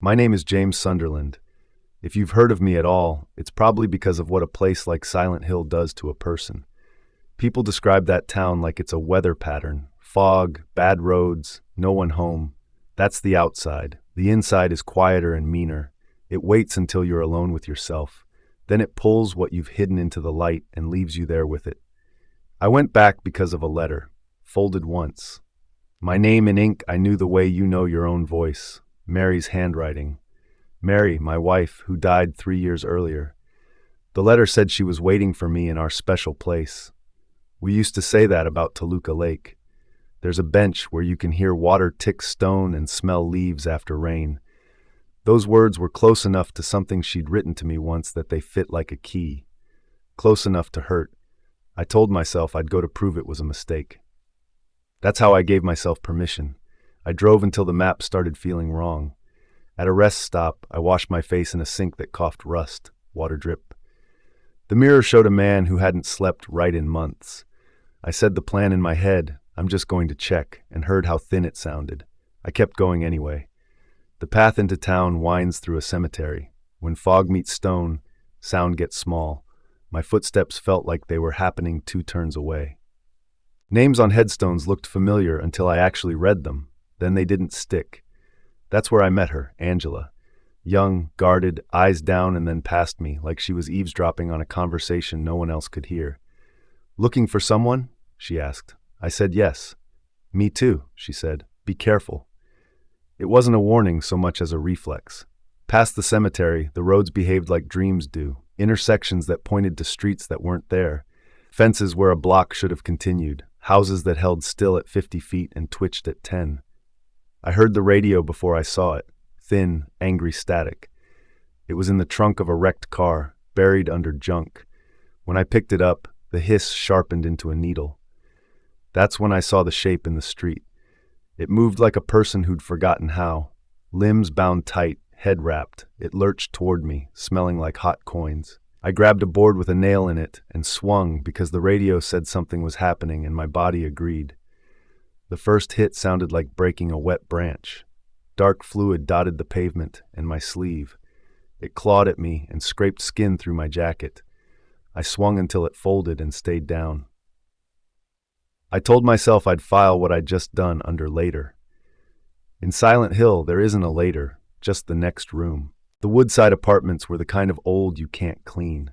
My name is James Sunderland. If you've heard of me at all, it's probably because of what a place like Silent Hill does to a person. People describe that town like it's a weather pattern. Fog, bad roads, no one home. That's the outside. The inside is quieter and meaner. It waits until you're alone with yourself. Then it pulls what you've hidden into the light and leaves you there with it. I went back because of a letter, folded once. My name in ink, I knew the way you know your own voice. Mary's handwriting. Mary, my wife, who died 3 years earlier. The letter said she was waiting for me in our special place. We used to say that about Toluca Lake. There's a bench where you can hear water tick stone and smell leaves after rain. Those words were close enough to something she'd written to me once that they fit like a key. Close enough to hurt. I told myself I'd go to prove it was a mistake. That's how I gave myself permission. I drove until the map started feeling wrong. At a rest stop, I washed my face in a sink that coughed rust, water drip. The mirror showed a man who hadn't slept right in months. I said the plan in my head, I'm just going to check, and heard how thin it sounded. I kept going anyway. The path into town winds through a cemetery. When fog meets stone, sound gets small. My footsteps felt like they were happening 2 turns away. Names on headstones looked familiar until I actually read them. Then they didn't stick. That's where I met her, Angela. Young, guarded, eyes down and then past me, like she was eavesdropping on a conversation no one else could hear. "Looking for someone?" she asked. I said yes. "Me too," she said. "Be careful." It wasn't a warning so much as a reflex. Past the cemetery, the roads behaved like dreams do, intersections that pointed to streets that weren't there, fences where a block should have continued, houses that held still at 50 feet and twitched at 10. I heard the radio before I saw it, thin, angry static. It was in the trunk of a wrecked car, buried under junk. When I picked it up, the hiss sharpened into a needle. That's when I saw the shape in the street. It moved like a person who'd forgotten how. Limbs bound tight, head wrapped, it lurched toward me, smelling like hot coins. I grabbed a board with a nail in it and swung because the radio said something was happening and my body agreed. The first hit sounded like breaking a wet branch. Dark fluid dotted the pavement and my sleeve. It clawed at me and scraped skin through my jacket. I swung until it folded and stayed down. I told myself I'd file what I'd just done under later. In Silent Hill, there isn't a later, just the next room. The woodside apartments were the kind of old you can't clean.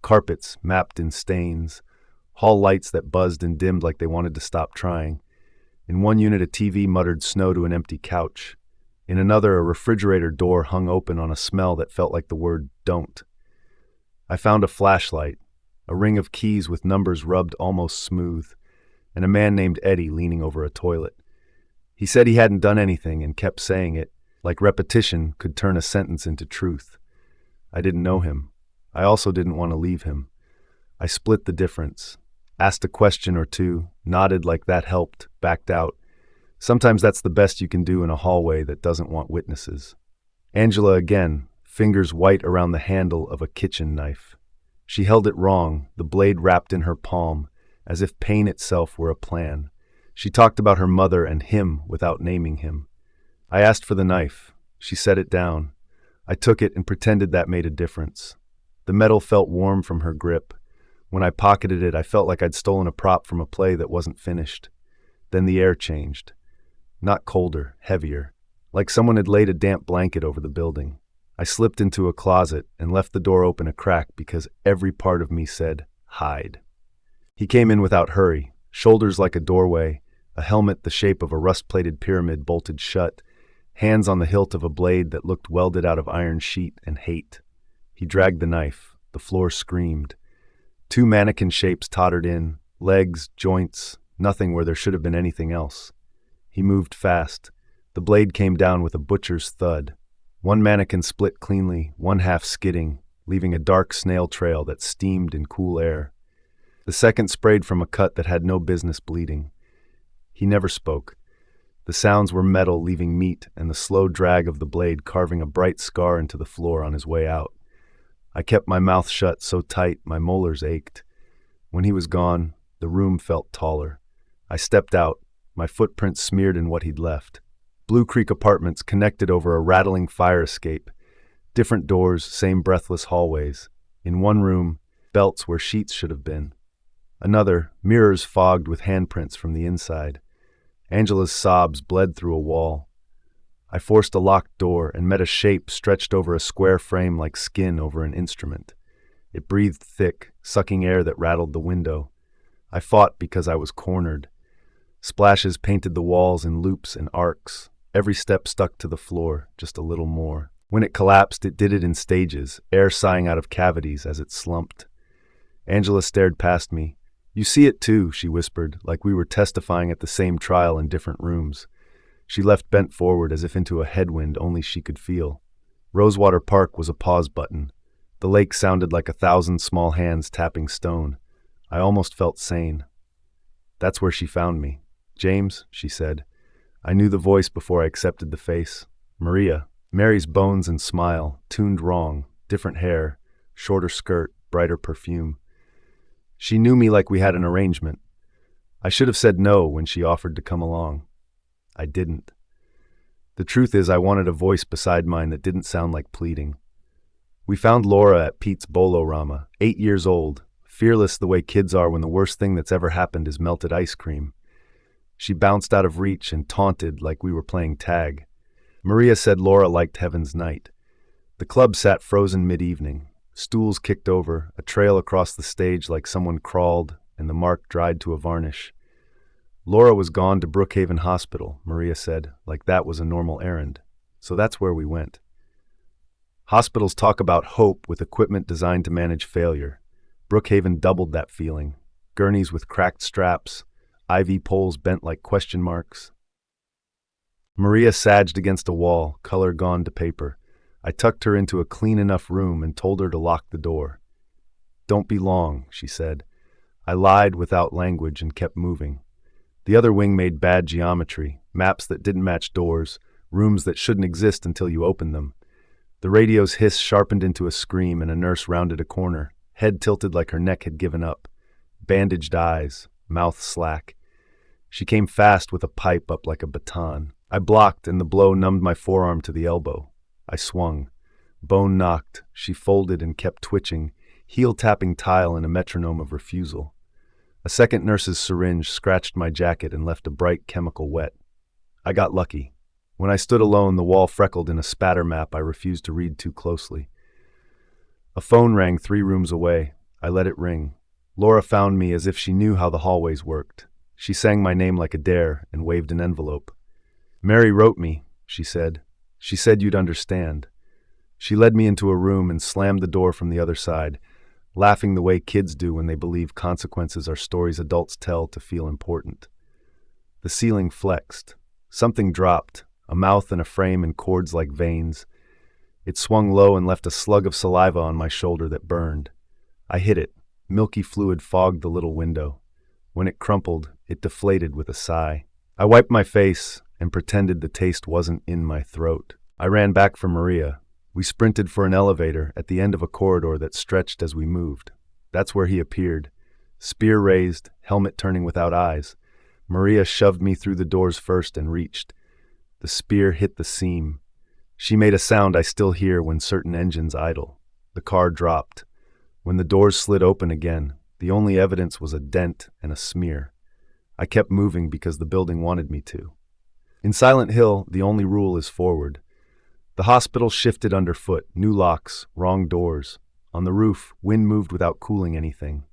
Carpets mapped in stains, hall lights that buzzed and dimmed like they wanted to stop trying. In one unit, a TV muttered snow to an empty couch. In another, a refrigerator door hung open on a smell that felt like the word don't. I found a flashlight, a ring of keys with numbers rubbed almost smooth, and a man named Eddie leaning over a toilet. He said he hadn't done anything and kept saying it, like repetition could turn a sentence into truth. I didn't know him. I also didn't want to leave him. I split the difference, asked a question or two, nodded like that helped, backed out. Sometimes that's the best you can do in a hallway that doesn't want witnesses. Angela again, fingers white around the handle of a kitchen knife. She held it wrong, the blade wrapped in her palm, as if pain itself were a plan. She talked about her mother and him without naming him. I asked for the knife. She set it down. I took it and pretended that made a difference. The metal felt warm from her grip. When I pocketed it, I felt like I'd stolen a prop from a play that wasn't finished. Then the air changed. Not colder, heavier, like someone had laid a damp blanket over the building. I slipped into a closet and left the door open a crack because every part of me said, hide. He came in without hurry, shoulders like a doorway, a helmet the shape of a rust-plated pyramid bolted shut, hands on the hilt of a blade that looked welded out of iron sheet and hate. He dragged the knife. The floor screamed. 2 mannequin shapes tottered in, legs, joints, nothing where there should have been anything else. He moved fast. The blade came down with a butcher's thud. One mannequin split cleanly, one half skidding, leaving a dark snail trail that steamed in cool air. The second sprayed from a cut that had no business bleeding. He never spoke. The sounds were metal leaving meat and the slow drag of the blade carving a bright scar into the floor on his way out. I kept my mouth shut so tight my molars ached. When he was gone, the room felt taller. I stepped out, my footprints smeared in what he'd left. Blue Creek apartments connected over a rattling fire escape. Different doors, same breathless hallways. In one room, belts where sheets should have been. Another, mirrors fogged with handprints from the inside. Angela's sobs bled through a wall. I forced a locked door and met a shape stretched over a square frame like skin over an instrument. It breathed thick, sucking air that rattled the window. I fought because I was cornered. Splashes painted the walls in loops and arcs. Every step stuck to the floor, just a little more. When it collapsed, it did it in stages, air sighing out of cavities as it slumped. Angela stared past me. "You see it too," she whispered, like we were testifying at the same trial in different rooms. She left bent forward as if into a headwind only she could feel. Rosewater Park was a pause button. The lake sounded like 1,000 small hands tapping stone. I almost felt sane. That's where she found me. "James," she said. I knew the voice before I accepted the face. "Maria." Mary's bones and smile, tuned wrong, different hair, shorter skirt, brighter perfume. She knew me like we had an arrangement. I should have said no when she offered to come along. I didn't. The truth is I wanted a voice beside mine that didn't sound like pleading. We found Laura at Pete's Bolo-Rama, 8 years old, fearless the way kids are when the worst thing that's ever happened is melted ice cream. She bounced out of reach and taunted like we were playing tag. Maria said Laura liked Heaven's Night. The club sat frozen mid-evening. Stools kicked over, a trail across the stage like someone crawled, and the mark dried to a varnish. Laura was gone to Brookhaven Hospital, Maria said, like that was a normal errand. So that's where we went. Hospitals talk about hope with equipment designed to manage failure. Brookhaven doubled that feeling. Gurneys with cracked straps, IV poles bent like question marks. Maria sagged against a wall, color gone to paper. I tucked her into a clean enough room and told her to lock the door. "Don't be long," she said. I lied without language and kept moving. The other wing made bad geometry, maps that didn't match doors, rooms that shouldn't exist until you opened them. The radio's hiss sharpened into a scream and a nurse rounded a corner, head tilted like her neck had given up. Bandaged eyes, mouth slack. She came fast with a pipe up like a baton. I blocked and the blow numbed my forearm to the elbow. I swung. Bone knocked. She folded and kept twitching, heel-tapping tile in a metronome of refusal. A second nurse's syringe scratched my jacket and left a bright chemical wet. I got lucky. When I stood alone, the wall freckled in a spatter map I refused to read too closely. A phone rang 3 rooms away. I let it ring. Laura found me as if she knew how the hallways worked. She sang my name like a dare and waved an envelope. "Mary wrote me," she said. "She said you'd understand." She led me into a room and slammed the door from the other side, laughing the way kids do when they believe consequences are stories adults tell to feel important. The ceiling flexed. Something dropped, a mouth and a frame and cords like veins. It swung low and left a slug of saliva on my shoulder that burned. I hit it. Milky fluid fogged the little window. When it crumpled, it deflated with a sigh. I wiped my face and pretended the taste wasn't in my throat. I ran back for Maria. We sprinted for an elevator at the end of a corridor that stretched as we moved. That's where he appeared. Spear raised, helmet turning without eyes. Maria shoved me through the doors first and reached. The spear hit the seam. She made a sound I still hear when certain engines idle. The car dropped. When the doors slid open again, the only evidence was a dent and a smear. I kept moving because the building wanted me to. In Silent Hill, the only rule is forward. The hospital shifted underfoot, new locks, wrong doors. On the roof, wind moved without cooling anything.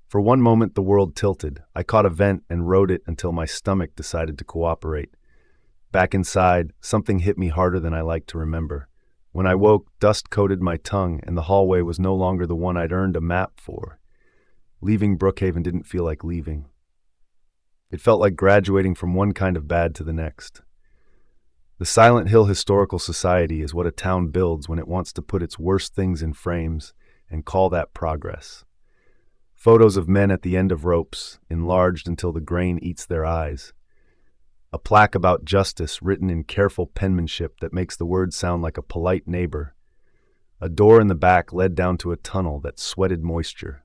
For one moment the world tilted. I caught a vent and rode it until my stomach decided to cooperate. Back inside, something hit me harder than I like to remember. When I woke, dust coated my tongue and the hallway was no longer the one I'd earned a map for. Leaving Brookhaven didn't feel like leaving. It felt like graduating from one kind of bad to the next. The Silent Hill Historical Society is what a town builds when it wants to put its worst things in frames and call that progress. Photos of men at the end of ropes, enlarged until the grain eats their eyes. A plaque about justice written in careful penmanship that makes the words sound like a polite neighbor. A door in the back led down to a tunnel that sweated moisture.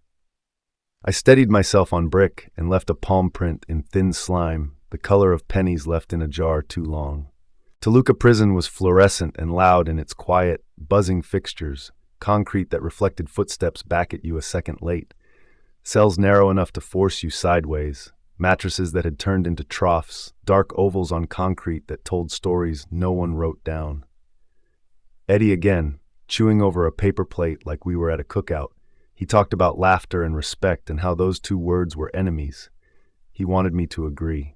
I steadied myself on brick and left a palm print in thin slime, the color of pennies left in a jar too long. Toluca Prison was fluorescent and loud in its quiet, buzzing fixtures, concrete that reflected footsteps back at you a second late, cells narrow enough to force you sideways, mattresses that had turned into troughs, dark ovals on concrete that told stories no one wrote down. Eddie again, chewing over a paper plate like we were at a cookout. He talked about laughter and respect and how those two words were enemies. He wanted me to agree.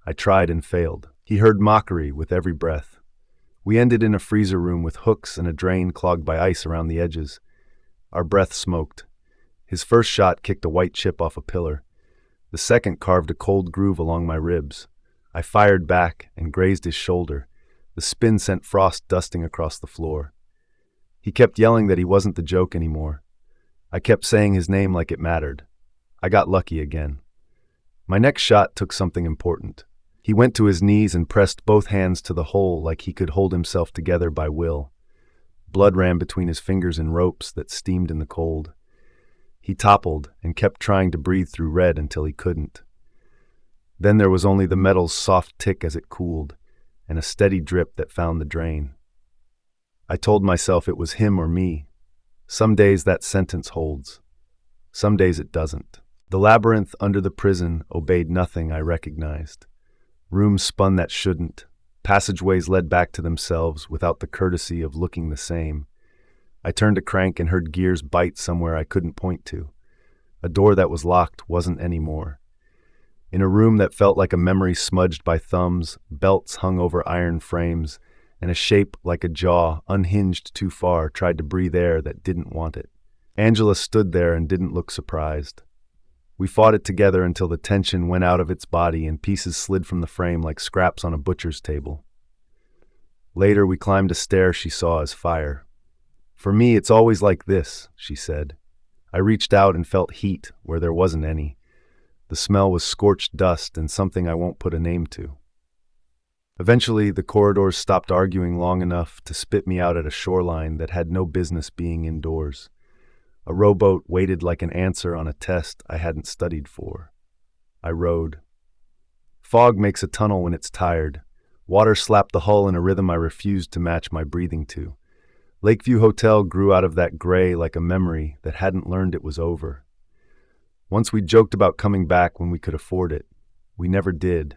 I tried and failed. He heard mockery with every breath. We ended in a freezer room with hooks and a drain clogged by ice around the edges. Our breath smoked. His first shot kicked a white chip off a pillar. The second carved a cold groove along my ribs. I fired back and grazed his shoulder. The spin sent frost dusting across the floor. He kept yelling that he wasn't the joke anymore. I kept saying his name like it mattered. I got lucky again. My next shot took something important. He went to his knees and pressed both hands to the hole like he could hold himself together by will. Blood ran between his fingers in ropes that steamed in the cold. He toppled and kept trying to breathe through red until he couldn't. Then there was only the metal's soft tick as it cooled, and a steady drip that found the drain. I told myself it was him or me. Some days that sentence holds. Some days it doesn't. The labyrinth under the prison obeyed nothing I recognized. Rooms spun that shouldn't. Passageways led back to themselves without the courtesy of looking the same. I turned a crank and heard gears bite somewhere I couldn't point to. A door that was locked wasn't anymore. In a room that felt like a memory smudged by thumbs, belts hung over iron frames, and a shape like a jaw, unhinged too far, tried to breathe air that didn't want it. Angela stood there and didn't look surprised. We fought it together until the tension went out of its body and pieces slid from the frame like scraps on a butcher's table. Later, we climbed a stair she saw as fire. "For me, it's always like this," she said. I reached out and felt heat where there wasn't any. The smell was scorched dust and something I won't put a name to. Eventually, the corridors stopped arguing long enough to spit me out at a shoreline that had no business being indoors. A rowboat waited like an answer on a test I hadn't studied for. I rowed. Fog makes a tunnel when it's tired. Water slapped the hull in a rhythm I refused to match my breathing to. Lakeview Hotel grew out of that gray like a memory that hadn't learned it was over. Once we joked about coming back when we could afford it. We never did.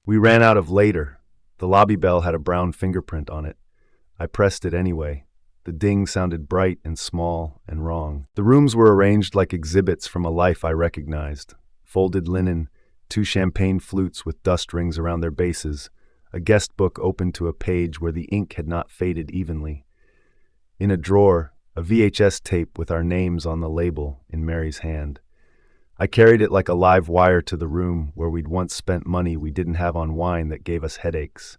We ran out of later. The lobby bell had a brown fingerprint on it. I pressed it anyway. The ding sounded bright and small and wrong. The rooms were arranged like exhibits from a life I recognized. Folded linen, 2 champagne flutes with dust rings around their bases, a guest book open to a page where the ink had not faded evenly. In a drawer, a VHS tape with our names on the label in Mary's hand. I carried it like a live wire to the room where we'd once spent money we didn't have on wine that gave us headaches.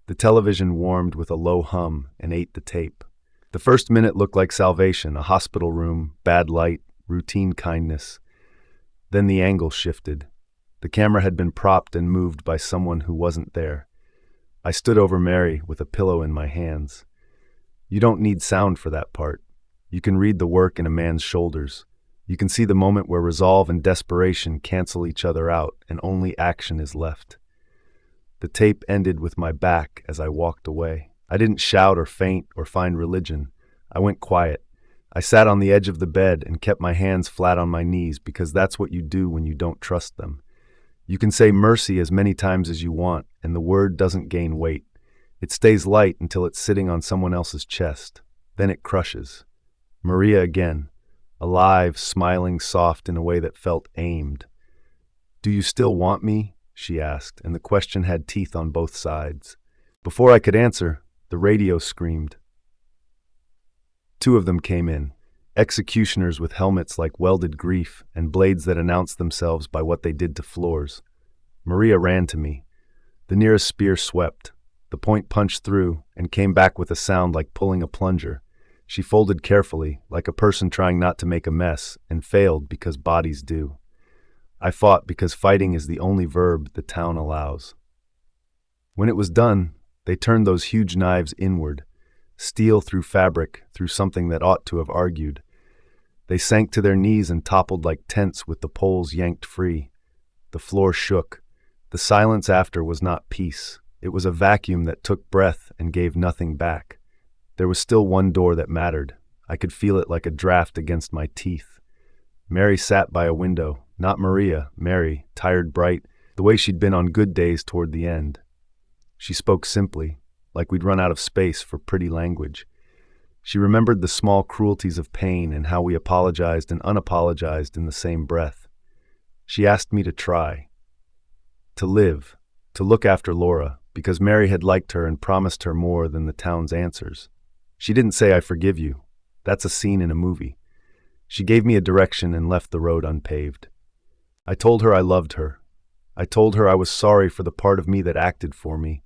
The television warmed with a low hum and ate the tape. The first minute looked like salvation, a hospital room, bad light, routine kindness. Then the angle shifted. The camera had been propped and moved by someone who wasn't there. I stood over Mary with a pillow in my hands. You don't need sound for that part. You can read the work in a man's shoulders. You can see the moment where resolve and desperation cancel each other out and only action is left. The tape ended with my back as I walked away. I didn't shout or faint or find religion. I went quiet. I sat on the edge of the bed and kept my hands flat on my knees because that's what you do when you don't trust them. You can say mercy as many times as you want, and the word doesn't gain weight. It stays light until it's sitting on someone else's chest. Then it crushes. Maria again, alive, smiling, soft in a way that felt aimed. "Do you still want me?" she asked, and the question had teeth on both sides. Before I could answer, the radio screamed. 2 of them came in, executioners with helmets like welded grief and blades that announced themselves by what they did to floors. Maria ran to me. The nearest spear swept. The point punched through and came back with a sound like pulling a plunger. She folded carefully, like a person trying not to make a mess, and failed because bodies do. I fought because fighting is the only verb the town allows. When it was done, they turned those huge knives inward, steel through fabric, through something that ought to have argued. They sank to their knees and toppled like tents with the poles yanked free. The floor shook. The silence after was not peace. It was a vacuum that took breath and gave nothing back. There was still one door that mattered. I could feel it like a draft against my teeth. Mary sat by a window. Not Maria, Mary, tired, bright, the way she'd been on good days toward the end. She spoke simply, like we'd run out of space for pretty language. She remembered the small cruelties of pain and how we apologized and unapologized in the same breath. She asked me to try, to live, to look after Laura, because Mary had liked her and promised her more than the town's answers. She didn't say, "I forgive you." That's a scene in a movie. She gave me a direction and left the road unpaved. I told her I loved her. I told her I was sorry for the part of me that acted for me,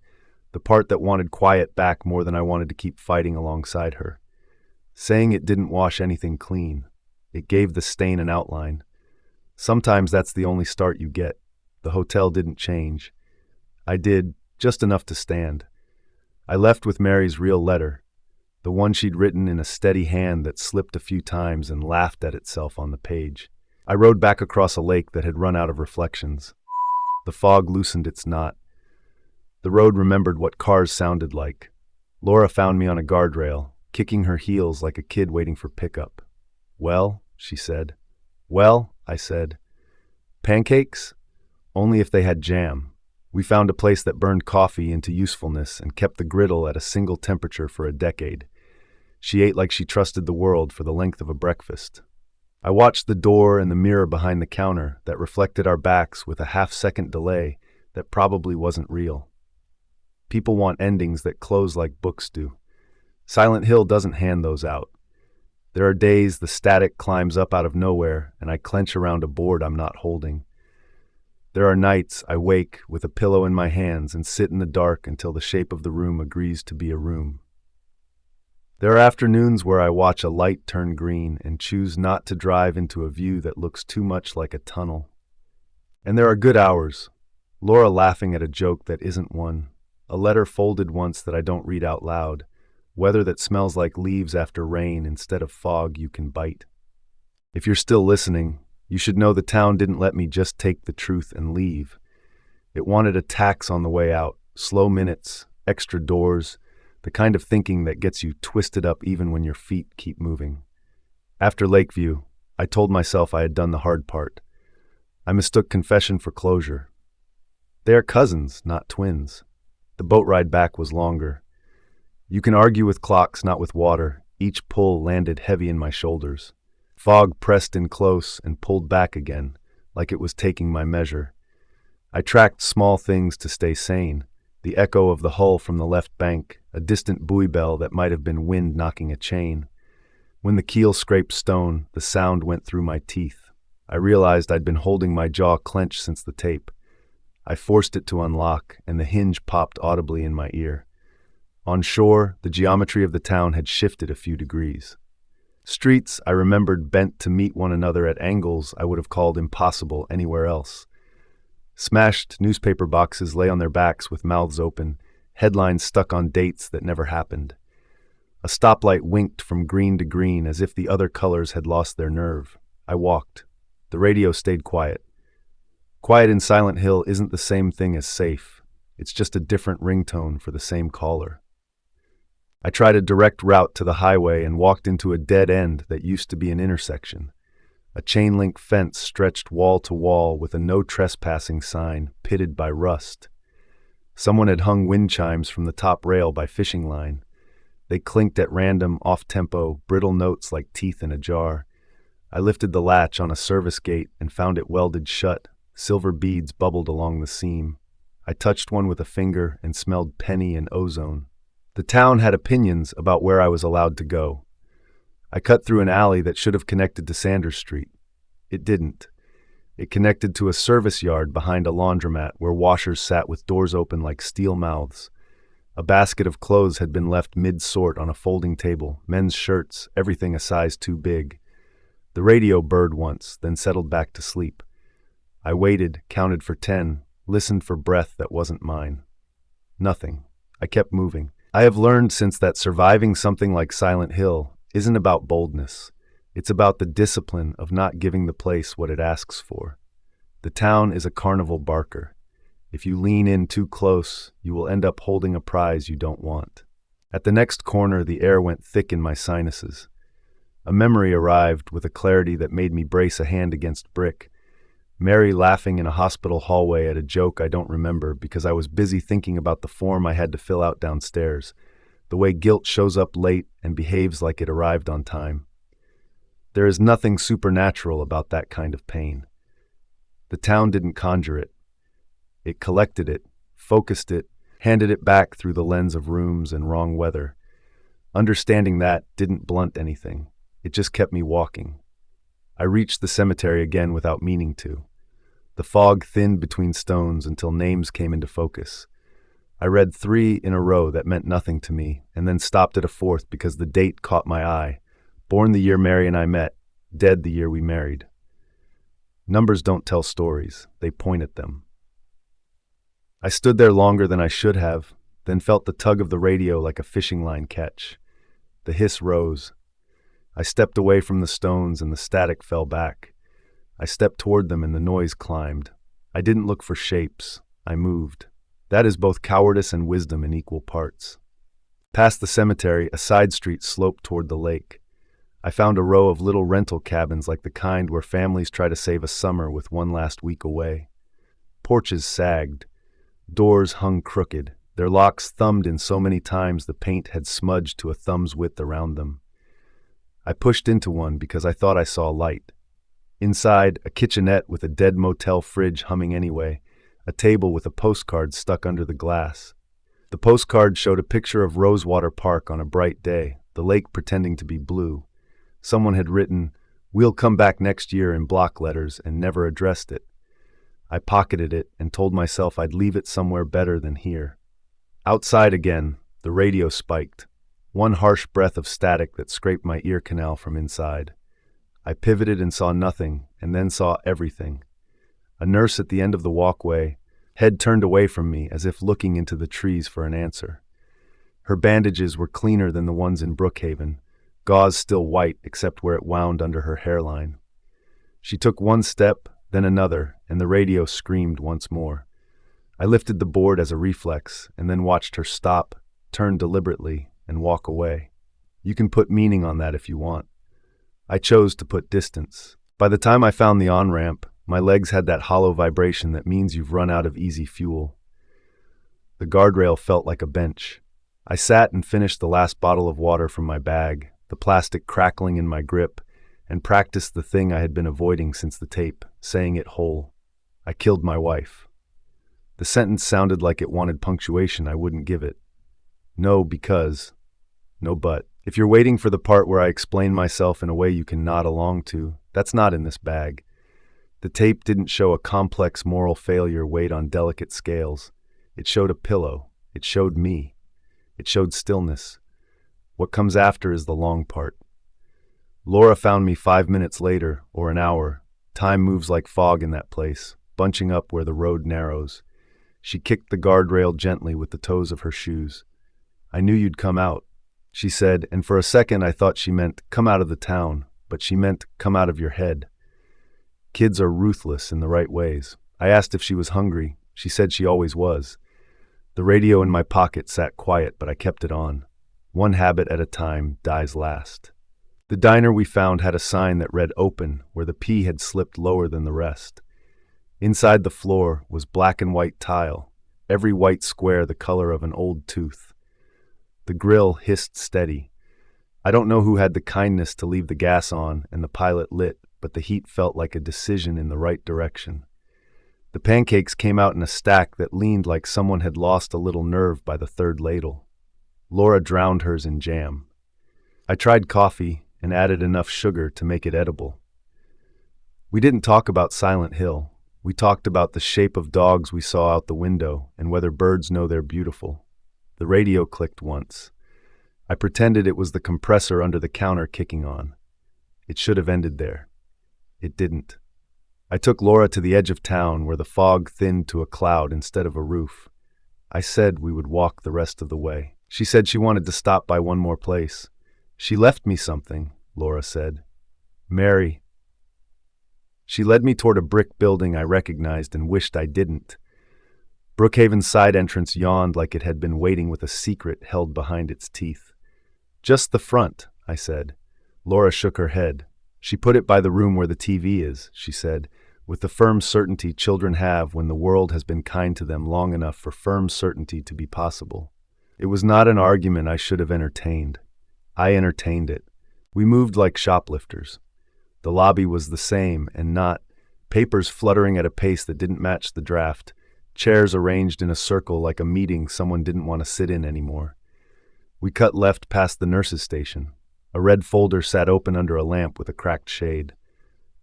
the part that wanted quiet back more than I wanted to keep fighting alongside her. Saying it didn't wash anything clean. It gave the stain an outline. Sometimes that's the only start you get. The hotel didn't change. I did, just enough to stand. I left with Mary's real letter, the one she'd written in a steady hand that slipped a few times and laughed at itself on the page. I rode back across a lake that had run out of reflections. The fog loosened its knot. The road remembered what cars sounded like. Laura found me on a guardrail, kicking her heels like a kid waiting for pickup. "Well," she said. "Well," I said. "Pancakes? Only if they had jam." We found a place that burned coffee into usefulness and kept the griddle at a single temperature for a decade. She ate like she trusted the world for the length of a breakfast. I watched the door and the mirror behind the counter that reflected our backs with a half-second delay that probably wasn't real. People want endings that close like books do. Silent Hill doesn't hand those out. There are days the static climbs up out of nowhere and I clench around a board I'm not holding. There are nights I wake with a pillow in my hands and sit in the dark until the shape of the room agrees to be a room. There are afternoons where I watch a light turn green and choose not to drive into a view that looks too much like a tunnel. And there are good hours. Laura laughing at a joke that isn't one. A letter folded once that I don't read out loud. Weather that smells like leaves after rain instead of fog you can bite. If you're still listening, you should know the town didn't let me just take the truth and leave. It wanted a tax on the way out, slow minutes, extra doors, the kind of thinking that gets you twisted up even when your feet keep moving. After Lakeview, I told myself I had done the hard part. I mistook confession for closure. They are cousins, not twins. The boat ride back was longer. You can argue with clocks, not with water. Each pull landed heavy in my shoulders. Fog pressed in close and pulled back again, like it was taking my measure. I tracked small things to stay sane. The echo of the hull from the left bank, a distant buoy bell that might have been wind knocking a chain. When the keel scraped stone, the sound went through my teeth. I realized I'd been holding my jaw clenched since the tape. I forced it to unlock, and the hinge popped audibly in my ear. On shore, the geometry of the town had shifted a few degrees. Streets, I remembered, bent to meet one another at angles I would have called impossible anywhere else. Smashed newspaper boxes lay on their backs with mouths open, headlines stuck on dates that never happened. A stoplight winked from green to green as if the other colors had lost their nerve. I walked. The radio stayed quiet. Quiet in Silent Hill isn't the same thing as safe. It's just a different ringtone for the same caller. I tried a direct route to the highway and walked into a dead end that used to be an intersection. A chain-link fence stretched wall to wall with a no trespassing sign pitted by rust. Someone had hung wind chimes from the top rail by fishing line. They clinked at random, off-tempo, brittle notes like teeth in a jar. I lifted the latch on a service gate and found it welded shut. Silver beads bubbled along the seam. I touched one with a finger and smelled penny and ozone. The town had opinions about where I was allowed to go. I cut through an alley that should have connected to Sanders Street. It didn't. It connected to a service yard behind a laundromat where washers sat with doors open like steel mouths. A basket of clothes had been left mid-sort on a folding table, men's shirts, everything a size too big. The radio burred once, then settled back to sleep. I waited, counted for 10, listened for breath that wasn't mine. Nothing. I kept moving. I have learned since that surviving something like Silent Hill isn't about boldness. It's about the discipline of not giving the place what it asks for. The town is a carnival barker. If you lean in too close, you will end up holding a prize you don't want. At the next corner, the air went thick in my sinuses. A memory arrived with a clarity that made me brace a hand against brick. Mary laughing in a hospital hallway at a joke I don't remember because I was busy thinking about the form I had to fill out downstairs, the way guilt shows up late and behaves like it arrived on time. There is nothing supernatural about that kind of pain. The town didn't conjure it. It collected it, focused it, handed it back through the lens of rooms and wrong weather. Understanding that didn't blunt anything. It just kept me walking. I reached the cemetery again without meaning to. The fog thinned between stones until names came into focus. I read 3 in a row that meant nothing to me, and then stopped at a 4th because the date caught my eye. Born the year Mary and I met, dead the year we married. Numbers don't tell stories, they point at them. I stood there longer than I should have, then felt the tug of the radio like a fishing line catch. The hiss rose. I stepped away from the stones and the static fell back. I stepped toward them and the noise climbed. I didn't look for shapes. I moved. That is both cowardice and wisdom in equal parts. Past the cemetery, a side street sloped toward the lake. I found a row of little rental cabins like the kind where families try to save a summer with one last week away. Porches sagged. Doors hung crooked, their locks thumbed in so many times the paint had smudged to a thumb's width around them. I pushed into one because I thought I saw light. Inside, a kitchenette with a dead motel fridge humming anyway, a table with a postcard stuck under the glass. The postcard showed a picture of Rosewater Park on a bright day, the lake pretending to be blue. Someone had written, "We'll come back next year" in block letters and never addressed it. I pocketed it and told myself I'd leave it somewhere better than here. Outside again, the radio spiked. One harsh breath of static that scraped my ear canal from inside. I pivoted and saw nothing, and then saw everything. A nurse at the end of the walkway, head turned away from me as if looking into the trees for an answer. Her bandages were cleaner than the ones in Brookhaven, gauze still white except where it wound under her hairline. She took one step, then another, and the radio screamed once more. I lifted the board as a reflex, and then watched her stop, turn deliberately, and walk away. You can put meaning on that if you want. I chose to put distance. By the time I found the on-ramp, my legs had that hollow vibration that means you've run out of easy fuel. The guardrail felt like a bench. I sat and finished the last bottle of water from my bag, the plastic crackling in my grip, and practiced the thing I had been avoiding since the tape, saying it whole. I killed my wife. The sentence sounded like it wanted punctuation I wouldn't give it. No because, no but. If you're waiting for the part where I explain myself in a way you can nod along to, that's not in this bag. The tape didn't show a complex moral failure weighed on delicate scales. It showed a pillow. It showed me. It showed stillness. What comes after is the long part. Laura found me 5 minutes later, or an hour. Time moves like fog in that place, bunching up where the road narrows. She kicked the guardrail gently with the toes of her shoes. "I knew you'd come out," she said, and for a second I thought she meant come out of the town, but she meant come out of your head. Kids are ruthless in the right ways. I asked if she was hungry. She said she always was. The radio in my pocket sat quiet, but I kept it on. One habit at a time dies last. The diner we found had a sign that read open, where the P had slipped lower than the rest. Inside the floor was black and white tile, every white square the color of an old tooth. The grill hissed steady. I don't know who had the kindness to leave the gas on and the pilot lit, but the heat felt like a decision in the right direction. The pancakes came out in a stack that leaned like someone had lost a little nerve by the 3rd ladle. Laura drowned hers in jam. I tried coffee and added enough sugar to make it edible. We didn't talk about Silent Hill. We talked about the shape of dogs we saw out the window and whether birds know they're beautiful. The radio clicked once. I pretended it was the compressor under the counter kicking on. It should have ended there. It didn't. I took Laura to the edge of town where the fog thinned to a cloud instead of a roof. I said we would walk the rest of the way. She said she wanted to stop by one more place. "She left me something," Laura said. "Mary." She led me toward a brick building I recognized and wished I didn't. Brookhaven's side entrance yawned like it had been waiting with a secret held behind its teeth. "Just the front," I said. Laura shook her head. "She put it by the room where the TV is," she said, with the firm certainty children have when the world has been kind to them long enough for firm certainty to be possible. It was not an argument I should have entertained. I entertained it. We moved like shoplifters. The lobby was the same and not, papers fluttering at a pace that didn't match the draft, chairs arranged in a circle like a meeting someone didn't want to sit in anymore. We cut left past the nurse's station. A red folder sat open under a lamp with a cracked shade.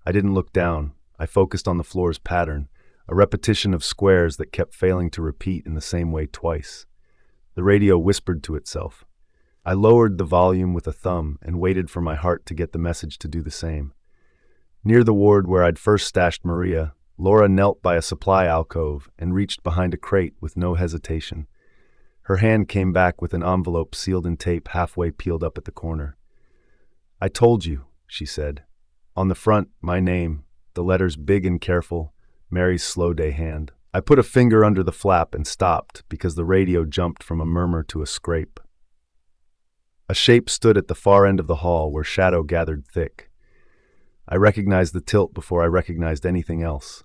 I didn't look down. I focused on the floor's pattern, a repetition of squares that kept failing to repeat in the same way twice. The radio whispered to itself. I lowered the volume with a thumb and waited for my heart to get the message to do the same. Near the ward where I'd first stashed Maria, Laura knelt by a supply alcove and reached behind a crate with no hesitation. Her hand came back with an envelope sealed in tape halfway peeled up at the corner. "I told you," she said. On the front, my name, the letters big and careful, Mary's slow day hand. I put a finger under the flap and stopped because the radio jumped from a murmur to a scrape. A shape stood at the far end of the hall where shadow gathered thick. I recognized the tilt before I recognized anything else.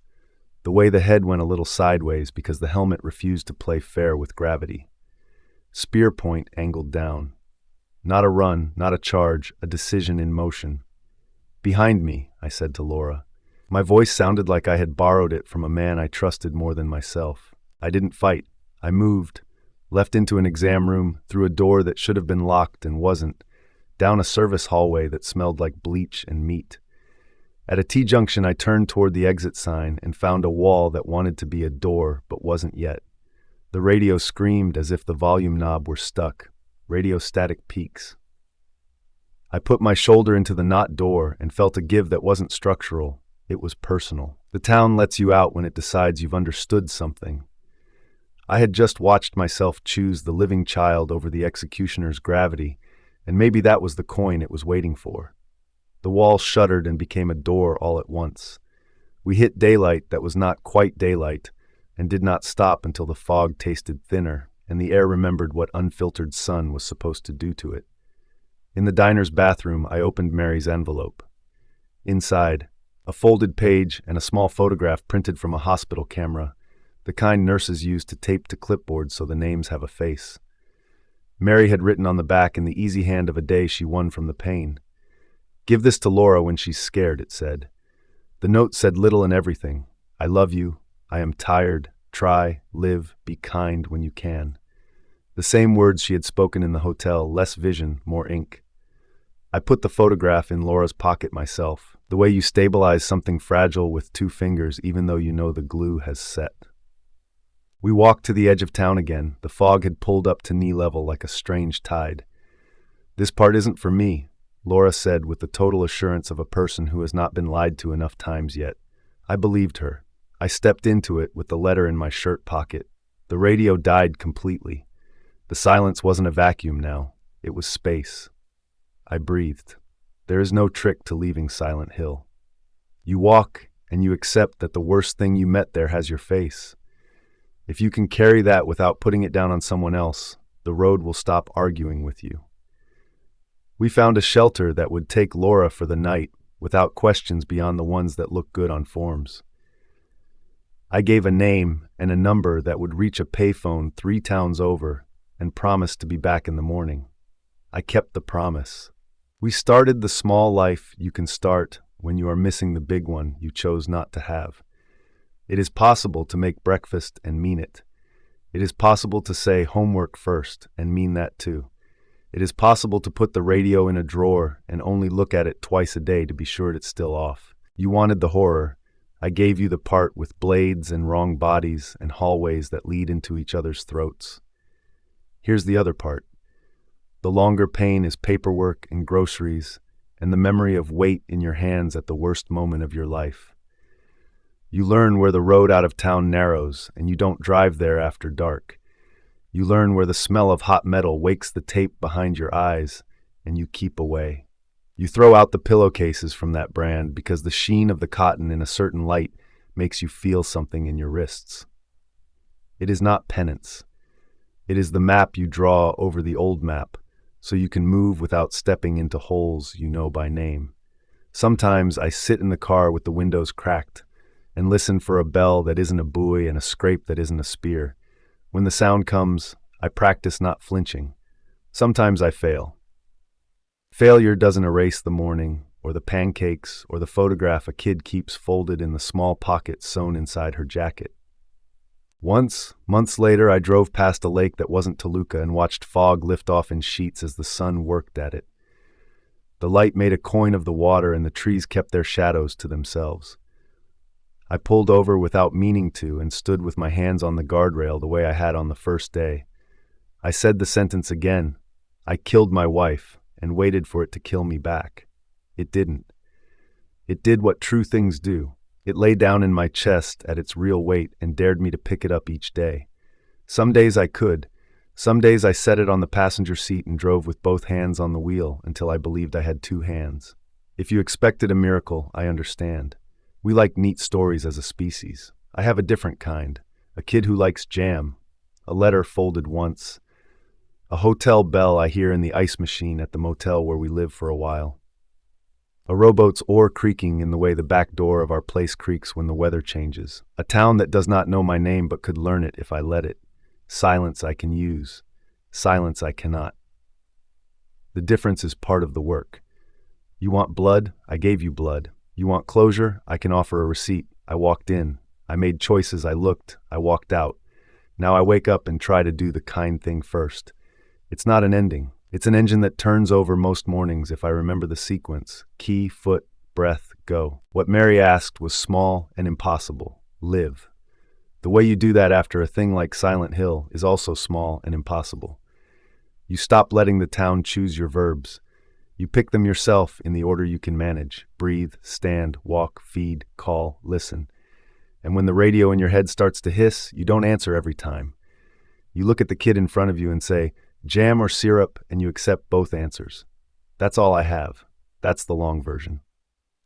The way the head went a little sideways because the helmet refused to play fair with gravity. Spear point angled down. Not a run, not a charge, a decision in motion. "Behind me," I said to Laura. My voice sounded like I had borrowed it from a man I trusted more than myself. I didn't fight. I moved, left into an exam room, through a door that should have been locked and wasn't, down a service hallway that smelled like bleach and meat. At a T-junction, I turned toward the exit sign and found a wall that wanted to be a door but wasn't yet. The radio screamed as if the volume knob were stuck. Radio static peaks. I put my shoulder into the knot door and felt a give that wasn't structural. It was personal. The town lets you out when it decides you've understood something. I had just watched myself choose the living child over the executioner's gravity, and maybe that was the coin it was waiting for. The wall shuddered and became a door all at once. We hit daylight that was not quite daylight, and did not stop until the fog tasted thinner, and the air remembered what unfiltered sun was supposed to do to it. In the diner's bathroom, I opened Mary's envelope. Inside, a folded page and a small photograph printed from a hospital camera, the kind nurses use to tape to clipboards so the names have a face. Mary had written on the back in the easy hand of a day she won from the pain. "Give this to Laura when she's scared," it said. The note said little and everything. "I love you. I am tired. Try, live, be kind when you can." The same words she had spoken in the hotel, less vision, more ink. I put the photograph in Laura's pocket myself, the way you stabilize something fragile with 2 fingers even though you know the glue has set. We walked to the edge of town again. The fog had pulled up to knee level like a strange tide. "This part isn't for me," Laura said with the total assurance of a person who has not been lied to enough times yet. I believed her. I stepped into it with the letter in my shirt pocket. The radio died completely. The silence wasn't a vacuum now. It was space. I breathed. There is no trick to leaving Silent Hill. You walk, and you accept that the worst thing you met there has your face. If you can carry that without putting it down on someone else, the road will stop arguing with you. We found a shelter that would take Laura for the night, without questions beyond the ones that look good on forms. I gave a name and a number that would reach a payphone 3 towns over, and promised to be back in the morning. I kept the promise. We started the small life you can start when you are missing the big one you chose not to have. It is possible to make breakfast and mean it. It is possible to say homework first and mean that too. It is possible to put the radio in a drawer and only look at it twice a day to be sure it's still off. You wanted the horror. I gave you the part with blades and wrong bodies and hallways that lead into each other's throats. Here's the other part. The longer pain is paperwork and groceries and the memory of weight in your hands at the worst moment of your life. You learn where the road out of town narrows and you don't drive there after dark. You learn where the smell of hot metal wakes the tape behind your eyes and you keep away. You throw out the pillowcases from that brand because the sheen of the cotton in a certain light makes you feel something in your wrists. It is not penance. It is the map you draw over the old map, so you can move without stepping into holes you know by name. Sometimes I sit in the car with the windows cracked and listen for a bell that isn't a buoy and a scrape that isn't a spear. When the sound comes, I practice not flinching. Sometimes I fail. Failure doesn't erase the morning, or the pancakes, or the photograph a kid keeps folded in the small pocket sewn inside her jacket. Once, months later, I drove past a lake that wasn't Toluca and watched fog lift off in sheets as the sun worked at it. The light made a coin of the water and the trees kept their shadows to themselves. I pulled over without meaning to and stood with my hands on the guardrail the way I had on the first day. I said the sentence again. I killed my wife and waited for it to kill me back. It didn't. It did what true things do. It lay down in my chest at its real weight and dared me to pick it up each day. Some days I could. Some days I set it on the passenger seat and drove with both hands on the wheel until I believed I had two hands. If you expected a miracle, I understand. We like neat stories as a species. I have a different kind. A kid who likes jam. A letter folded once. A hotel bell I hear in the ice machine at the motel where we live for a while. A rowboat's oar creaking in the way the back door of our place creaks when the weather changes. A town that does not know my name but could learn it if I let it. Silence I can use. Silence I cannot. The difference is part of the work. You want blood? I gave you blood. You want closure? I can offer a receipt. I walked in. I made choices. I looked. I walked out. Now I wake up and try to do the kind thing first. It's not an ending. It's an engine that turns over most mornings if I remember the sequence. Key, foot, breath, go. What Mary asked was small and impossible. Live. The way you do that after a thing like Silent Hill is also small and impossible. You stop letting the town choose your verbs. You pick them yourself in the order you can manage. Breathe, stand, walk, feed, call, listen. And when the radio in your head starts to hiss, you don't answer every time. You look at the kid in front of you and say, jam or syrup, and you accept both answers. That's all I have. That's the long version.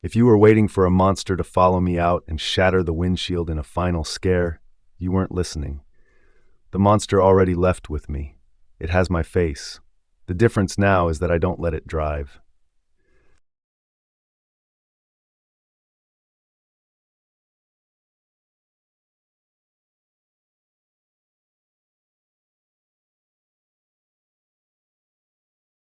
If you were waiting for a monster to follow me out and shatter the windshield in a final scare, you weren't listening. The monster already left with me. It has my face. The difference now is that I don't let it drive.